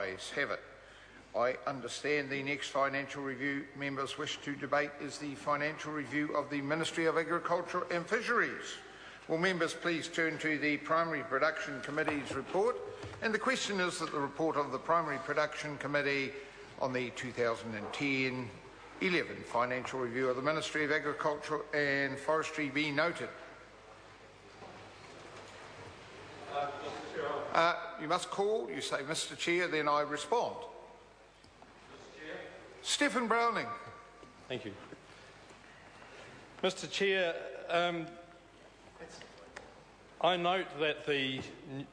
Ayes have it. I understand the next financial review members wish to debate is the financial review of the Ministry of Agriculture and Fisheries. Will members please turn to the Primary Production Committee's report? And the question is that the report of the Primary Production Committee on the 2010-11 financial review of the Ministry of Agriculture and Forestry be noted. You must call, you say Mr Chair, then I respond. Mr Chair. Stephen Browning. Thank you. Mr Chair, I note that the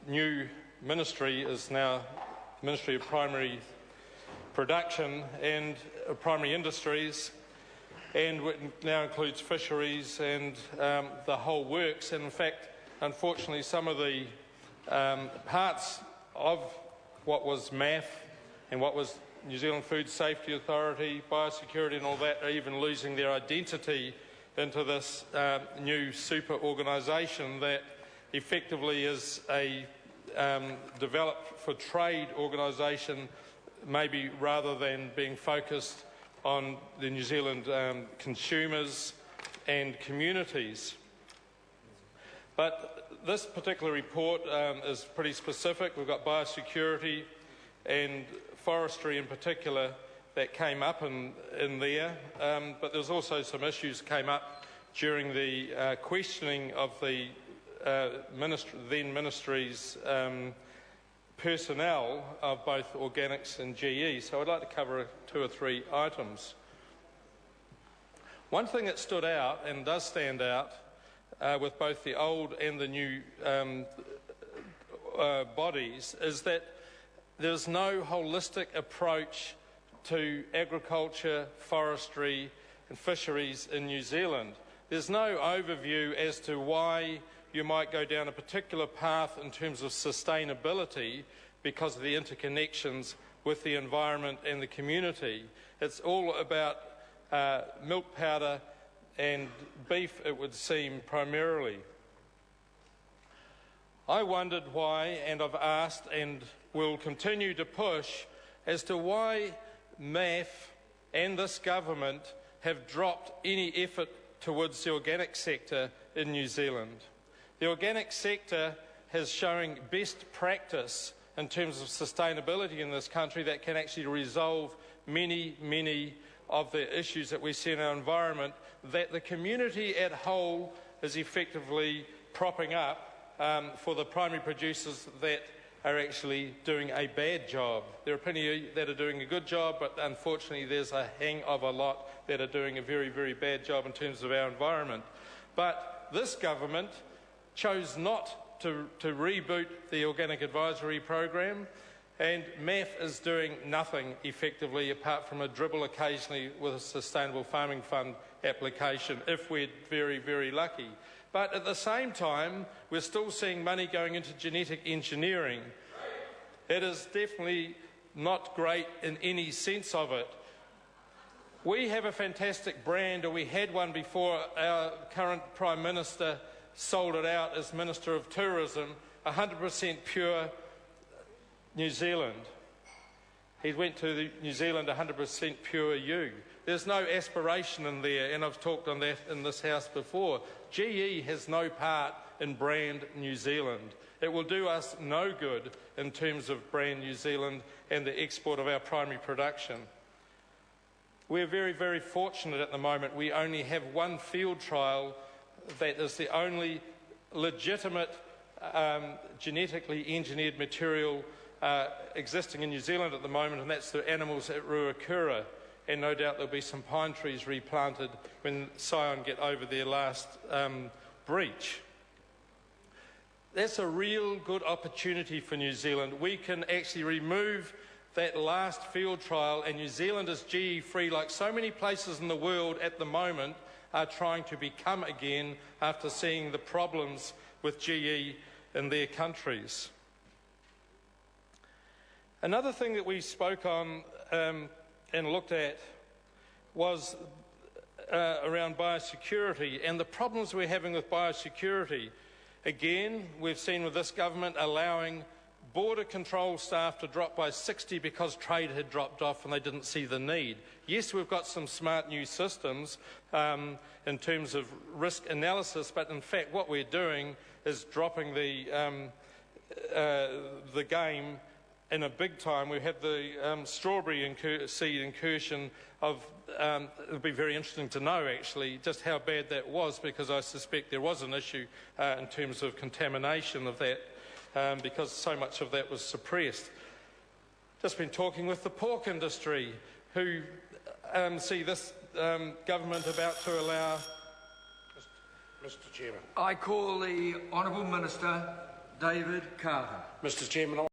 new ministry is now the Ministry of Primary Production and Primary Industries, and it now includes fisheries and the whole works. And in fact, unfortunately, some of the parts of what was MAF and what was New Zealand Food Safety Authority, biosecurity and all that are even losing their identity into this new super organisation that effectively is a developed for trade organisation, maybe rather than being focused on the New Zealand consumers and communities. But this particular report is pretty specific. We've got biosecurity and forestry in particular that came up in there, but there's also some issues came up during the questioning of the then Ministry's personnel of both organics and GE. So I'd like to cover 2 or 3 items. One thing that stood out and does stand out with both the old and the new bodies is that there's no holistic approach to agriculture, forestry and fisheries in New Zealand. There's no overview as to why you might go down a particular path in terms of sustainability because of the interconnections with the environment and the community. It's all about milk powder and beef, it would seem, primarily. I wondered why, and I've asked and will continue to push, as to why MAF and this government have dropped any effort towards the organic sector in New Zealand. The organic sector is showing best practice in terms of sustainability in this country that can actually resolve many of the issues that we see in our environment that the community at whole is effectively propping up for the primary producers that are actually doing a bad job. There are plenty that are doing a good job, but unfortunately there's a hang of a lot that are doing a very bad job in terms of our environment. But this government chose not to reboot the Organic Advisory Program, and MAF is doing nothing effectively apart from a dribble occasionally with a Sustainable Farming Fund application, if we're very lucky. But at the same time, we're still seeing money going into genetic engineering. It is definitely not great in any sense of it. We have a fantastic brand, or we had one before our current Prime Minister sold it out as Minister of Tourism, 100% pure New Zealand. He went to the New Zealand 100% pure you. There's no aspiration in there, and I've talked on that in this house before. GE has no part in brand New Zealand. It will do us no good in terms of brand New Zealand and the export of our primary production. We're very fortunate at the moment. We only have one field trial that is the only legitimate genetically engineered material existing in New Zealand at the moment, and that's the animals at Ruakura. And no doubt there'll be some pine trees replanted when Scion get over their last breach. That's a real good opportunity for New Zealand. We can actually remove that last field trial, and New Zealand is GE free, like so many places in the world at the moment are trying to become again after seeing the problems with GE in their countries. Another thing that we spoke on and looked at was around biosecurity and the problems we're having with biosecurity. Again, we've seen with this government allowing border control staff to drop by 60 because trade had dropped off and they didn't see the need. Yes, we've got some smart new systems in terms of risk analysis, but in fact what we're doing is dropping the game in a big time. We had the strawberry seed incursion of, it'll be very interesting to know actually just how bad that was, because I suspect there was an issue in terms of contamination of that, because so much of that was suppressed. Just been talking with the pork industry, who see this government about to allow... Mr Chairman. I call the Honourable Minister David Carter. Mr Chairman.